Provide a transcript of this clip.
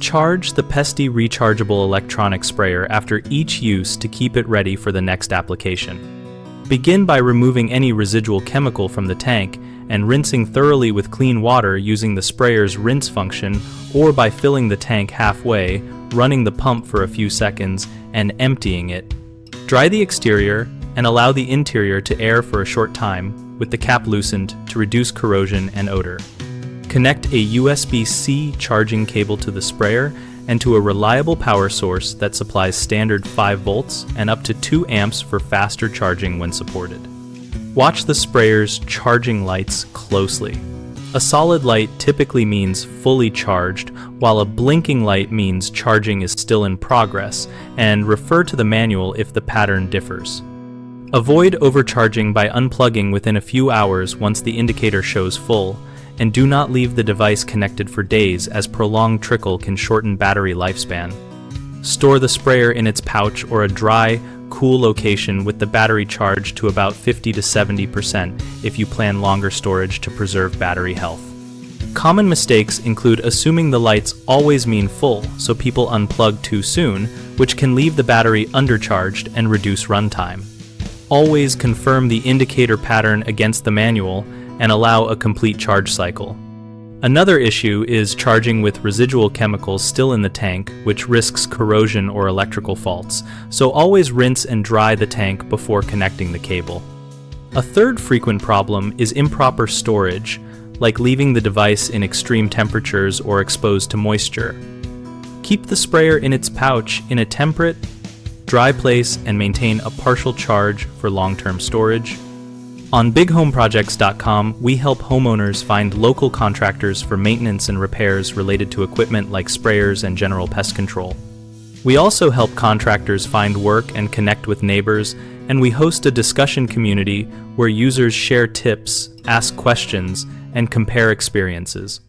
Charge the Pesti rechargeable electronic sprayer after each use to keep it ready for the next application. Begin by removing any residual chemical from the tank and rinsing thoroughly with clean water using the sprayer's rinse function, or by filling the tank halfway, running the pump for a few seconds, and emptying it. Dry the exterior and allow the interior to air for a short time with the cap loosened to reduce corrosion and odor. Connect a USB-C charging cable to the sprayer and to a reliable power source that supplies standard 5 volts and up to 2 amps for faster charging when supported. Watch the sprayer's charging lights closely. A solid light typically means fully charged, while a blinking light means charging is still in progress, and refer to the manual if the pattern differs. Avoid overcharging by unplugging within a few hours once the indicator shows full, and do not leave the device connected for days, as prolonged trickle can shorten battery lifespan. Store the sprayer in its pouch or a dry, cool location with the battery charged to about 50 to 70% if you plan longer storage to preserve battery health. Common mistakes include assuming the lights always mean full, so people unplug too soon, which can leave the battery undercharged and reduce runtime. Always confirm the indicator pattern against the manual and allow a complete charge cycle. Another issue is charging with residual chemicals still in the tank, which risks corrosion or electrical faults, so always rinse and dry the tank before connecting the cable. A third frequent problem is improper storage, like leaving the device in extreme temperatures or exposed to moisture. Keep the sprayer in its pouch in a temperate, dry place and maintain a partial charge for long-term storage. On bighomeprojects.com, we help homeowners find local contractors for maintenance and repairs related to equipment like sprayers and general pest control. We also help contractors find work and connect with neighbors, and we host a discussion community where users share tips, ask questions, and compare experiences.